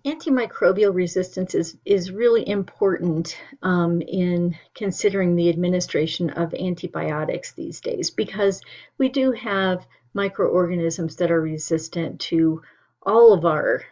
Antimicrobial resistance is really important in considering the administration of antibiotics these days, because we do have microorganisms that are resistant to all of our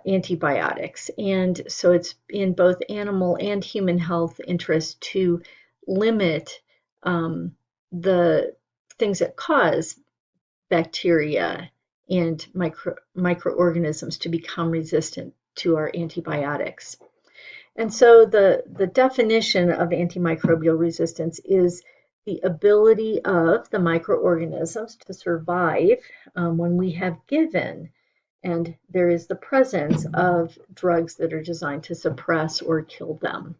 antibiotics. And so it's in both animal and human health interest to limit the things that cause bacteria and microorganisms to become resistant to our antibiotics. And so the definition of antimicrobial resistance is the ability of the microorganisms to survive when we have given and there is the presence of drugs that are designed to suppress or kill them.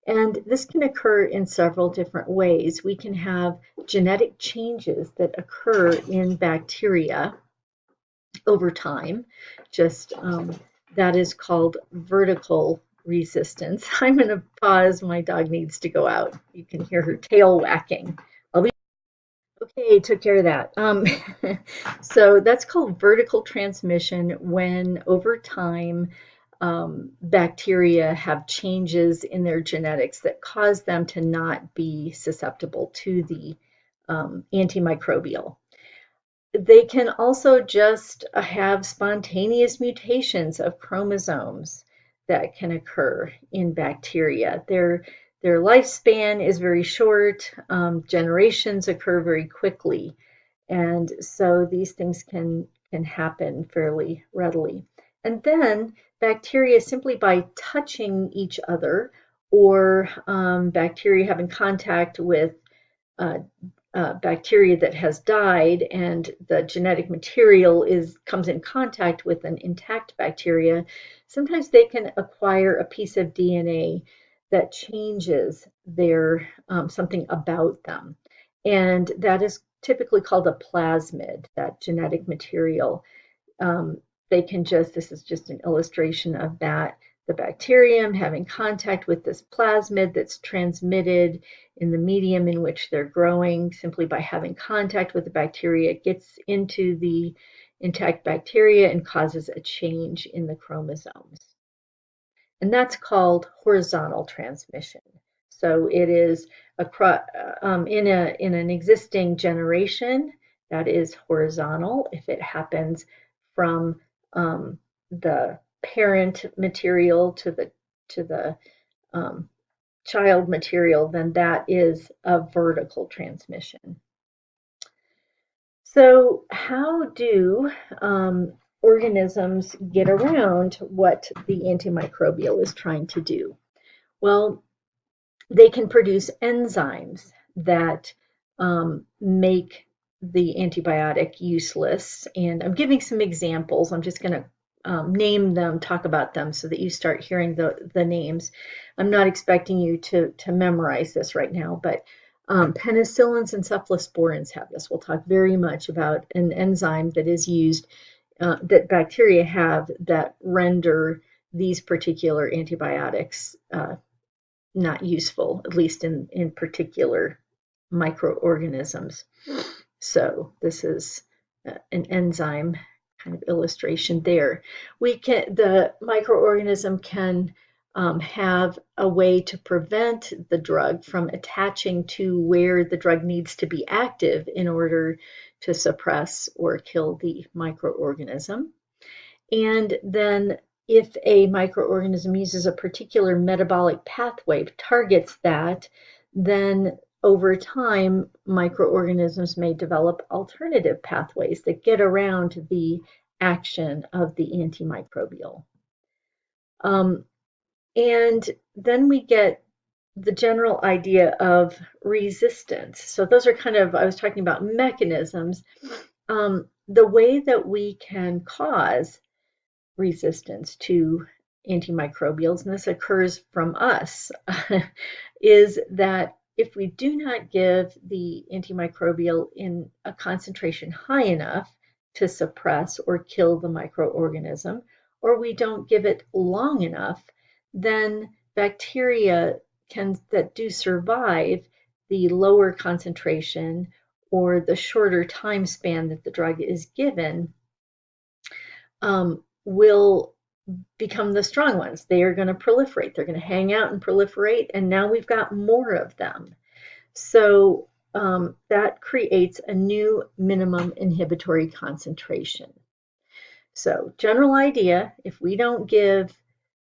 And this can occur in several different ways. We can have genetic changes that occur in bacteria over time. Just that is called vertical resistance. I'm going to pause. My dog needs to go out. You can hear her tail whacking. Okay, took care of that. So that's called vertical transmission when over time bacteria have changes in their genetics that cause them to not be susceptible to the antimicrobial. They can also just have spontaneous mutations of chromosomes that can occur in bacteria. Their lifespan is very short, generations occur very quickly, and so these things can happen fairly readily. And then bacteria, simply by touching each other or bacteria having contact with bacteria that has died and the genetic material comes in contact with an intact bacteria, sometimes they can acquire a piece of DNA that changes their something about them. And that is typically called a plasmid, that genetic material. They can just, this is just an illustration of that, the bacterium having contact with this plasmid that's transmitted in the medium in which they're growing simply by having contact with the bacteria. It gets into the intact bacteria and causes a change in the chromosomes. And that's called horizontal transmission. So it is in an existing generation, that is horizontal. If it happens from the parent material to the child material, then that is a vertical transmission. So how do organisms get around what the antimicrobial is trying to do? Well, they can produce enzymes that make the antibiotic useless. And I'm giving some examples. I'm just going to name them, talk about them so that you start hearing the names. I'm not expecting you to memorize this right now, but penicillins and cephalosporins have this. We'll talk very much about an enzyme that is used, that bacteria have, that render these particular antibiotics not useful, at least in particular microorganisms. So this is an enzyme kind of illustration there. The microorganism can have a way to prevent the drug from attaching to where the drug needs to be active in order to suppress or kill the microorganism. And then if a microorganism uses a particular metabolic pathway, targets that, then over time, microorganisms may develop alternative pathways that get around the action of the antimicrobial. And then we get the general idea of resistance. So those are kind of, I was talking about mechanisms. The way that we can cause resistance to antimicrobials, and this occurs from us, is that if we do not give the antimicrobial in a concentration high enough to suppress or kill the microorganism, or we don't give it long enough, then bacteria that do survive the lower concentration or the shorter time span that the drug is given will become the strong ones. They are going to proliferate. They're going to hang out and proliferate, and now we've got more of them. So that creates a new minimum inhibitory concentration. So general idea, if we don't give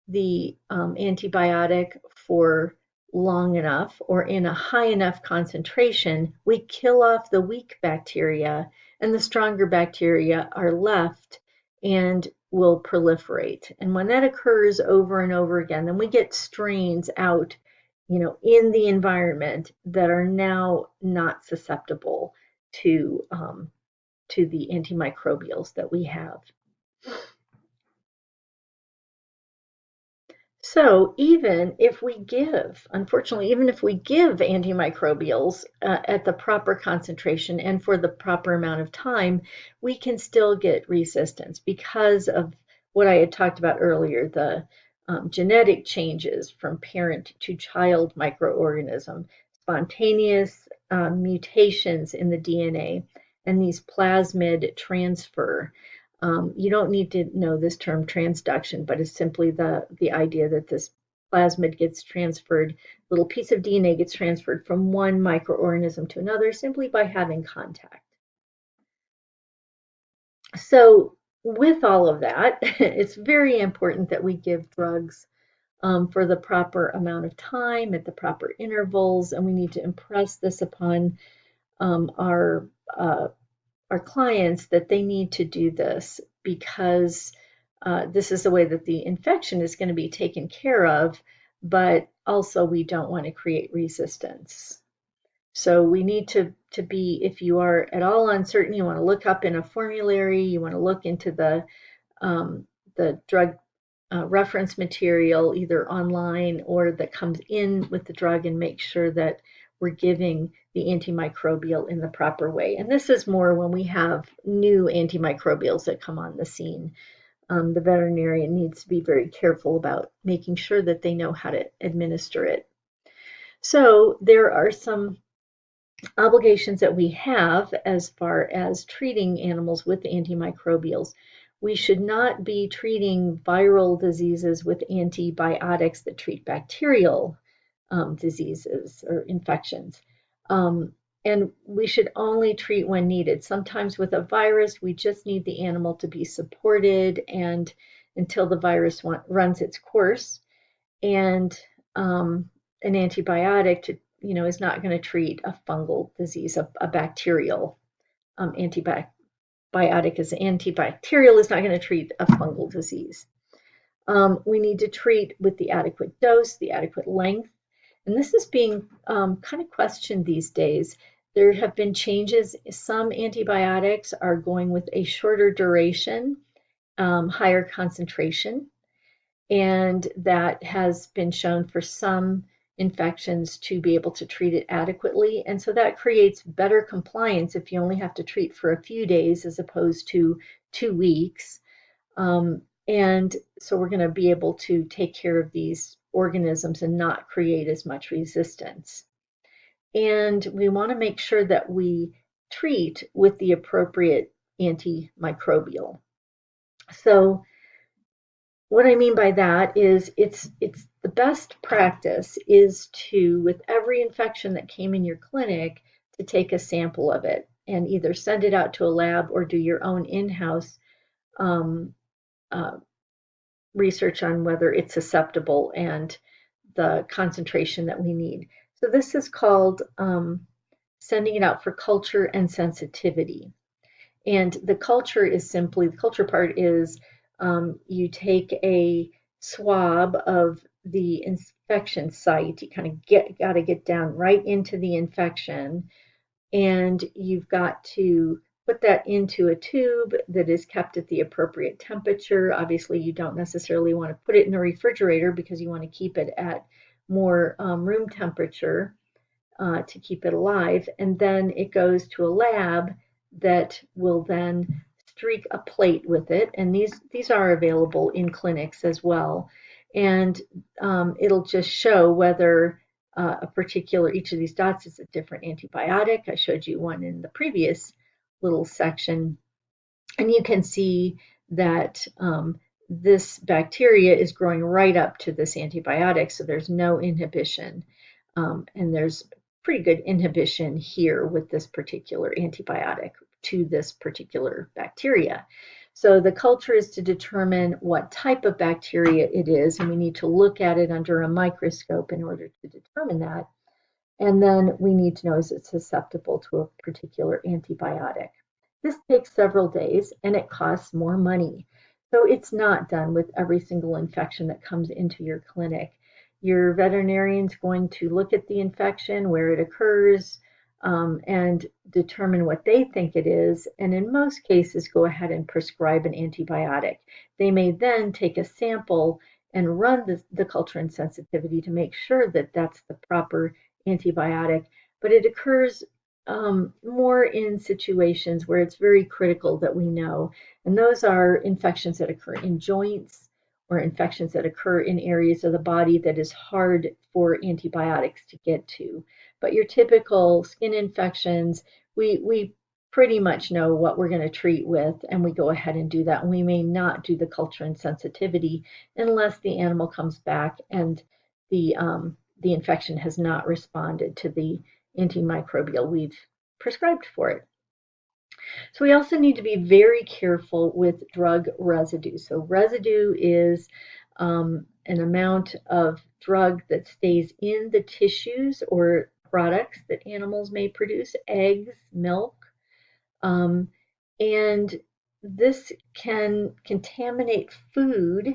the antibiotic for long enough or in a high enough concentration, we kill off the weak bacteria and the stronger bacteria are left and will proliferate. And when that occurs over and over again, then we get strains out, in the environment that are now not susceptible to the antimicrobials that we have. So unfortunately, even if we give antimicrobials at the proper concentration and for the proper amount of time, we can still get resistance because of what I had talked about earlier, the genetic changes from parent to child microorganism, spontaneous mutations in the DNA, and these plasmid transfer. You don't need to know this term transduction, but it's simply the idea that this plasmid gets transferred, little piece of DNA gets transferred from one microorganism to another simply by having contact. So with all of that, it's very important that we give drugs for the proper amount of time at the proper intervals, and we need to impress this upon our clients that they need to do this because this is the way that the infection is going to be taken care of, but also we don't want to create resistance. So we need to be, if you are at all uncertain, you want to look up in a formulary, you want to look into the drug reference material either online or that comes in with the drug and make sure that we're giving the antimicrobial in the proper way. And this is more when we have new antimicrobials that come on the scene. The veterinarian needs to be very careful about making sure that they know how to administer it. So there are some obligations that we have as far as treating animals with antimicrobials. We should not be treating viral diseases with antibiotics that treat bacterial diseases or infections. And we should only treat when needed. Sometimes with a virus, we just need the animal to be supported and until the virus runs its course. And an antibiotic is not going to treat a fungal disease, a bacterial antibiotic is antibacterial is not going to treat a fungal disease. We need to treat with the adequate dose, the adequate length, and this is being kind of questioned these days. There have been changes. Some antibiotics are going with a shorter duration, higher concentration, and that has been shown for some infections to be able to treat it adequately. And so that creates better compliance if you only have to treat for a few days as opposed to 2 weeks. And so we're going to be able to take care of these organisms and not create as much resistance. And we want to make sure that we treat with the appropriate antimicrobial. So what I mean by that is it's the best practice is to, with every infection that came in your clinic, to take a sample of it and either send it out to a lab or do your own in-house research on whether it's susceptible and the concentration that we need. So this is called sending it out for culture and sensitivity. And the culture part is you take a swab of the infection site. You kind of got to get down right into the infection, and you've got to put that into a tube that is kept at the appropriate temperature. Obviously, you don't necessarily want to put it in the refrigerator because you want to keep it at more room temperature to keep it alive. And then it goes to a lab that will then streak a plate with it. And these are available in clinics as well. And it'll just show whether each of these dots is a different antibiotic. I showed you one in the previous little section. And you can see that this bacteria is growing right up to this antibiotic, so there's no inhibition. And there's pretty good inhibition here with this particular antibiotic to this particular bacteria. So the culture is to determine what type of bacteria it is, and we need to look at it under a microscope in order to determine that. And then we need to know, is it susceptible to a particular antibiotic? This takes several days and it costs more money. So it's not done with every single infection that comes into your clinic. Your veterinarian's going to look at the infection, where it occurs, and determine what they think it is, and in most cases go ahead and prescribe an antibiotic. They may then take a sample and run the culture and sensitivity to make sure that that's the proper antibiotic, but it occurs more in situations where it's very critical that we know, and those are infections that occur in joints or infections that occur in areas of the body that is hard for antibiotics to get to. But your typical skin infections, we pretty much know what we're going to treat with, and we go ahead and do that. And we may not do the culture and sensitivity unless the animal comes back and the infection has not responded to the antimicrobial we've prescribed for it. So we also need to be very careful with drug residue. So residue is an amount of drug that stays in the tissues or products that animals may produce, eggs, milk, and this can contaminate food,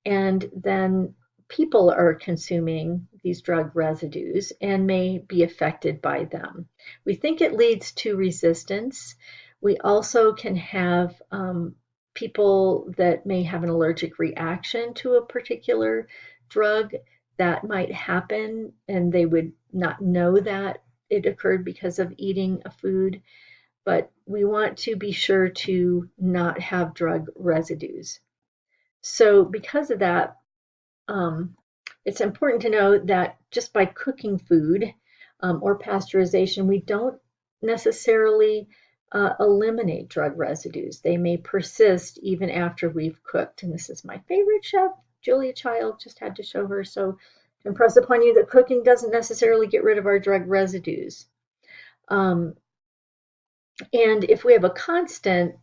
and then people are consuming these drug residues and may be affected by them. We think it leads to resistance. We also can have people that may have an allergic reaction to a particular drug. That might happen, and they would not know that it occurred because of eating a food. But we want to be sure to not have drug residues. So because of that, it's important to know that just by cooking food or pasteurization, we don't necessarily eliminate drug residues. They may persist even after we've cooked. And this is my favorite chef, Julia Child, just had to show her. So to impress upon you that cooking doesn't necessarily get rid of our drug residues. And if we have a constant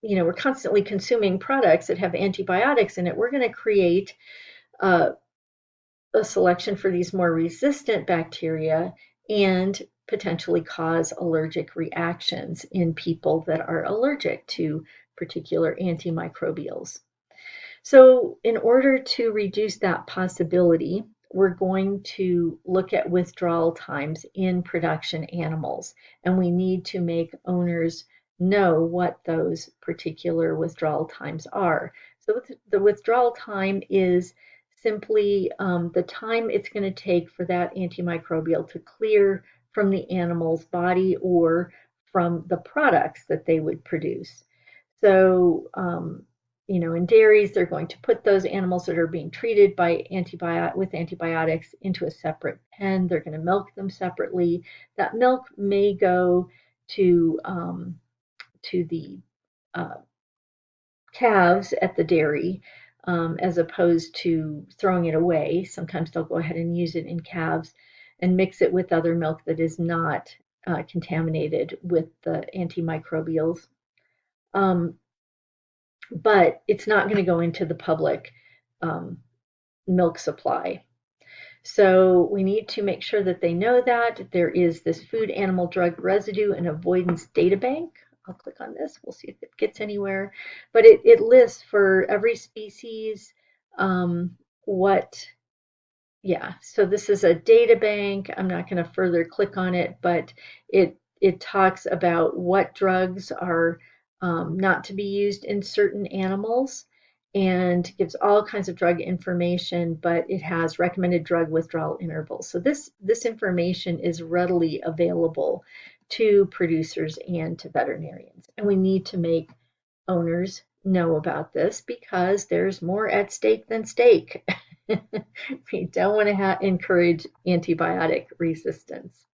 we're constantly consuming products that have antibiotics in it, we're going to create a selection for these more resistant bacteria and potentially cause allergic reactions in people that are allergic to particular antimicrobials. So in order to reduce that possibility, we're going to look at withdrawal times in production animals, and we need to make owners know what those particular withdrawal times are. So the withdrawal time is simply the time it's going to take for that antimicrobial to clear from the animal's body or from the products that they would produce. So in dairies, they're going to put those animals that are being treated with antibiotics into a separate pen. They're going to milk them separately. That milk may go to the calves at the dairy as opposed to throwing it away. Sometimes they'll go ahead and use it in calves and mix it with other milk that is not contaminated with the antimicrobials. But it's not going to go into the public milk supply. So we need to make sure that they know that there is this food animal drug residue and avoidance data bank. I'll click on this. We'll see if it gets anywhere. But it lists for every species so this is a data bank. I'm not going to further click on it, but it talks about what drugs are not to be used in certain animals and gives all kinds of drug information, but it has recommended drug withdrawal intervals. So this information is readily available to producers and to veterinarians. And we need to make owners know about this because there's more at stake than steak. We don't want to encourage antibiotic resistance.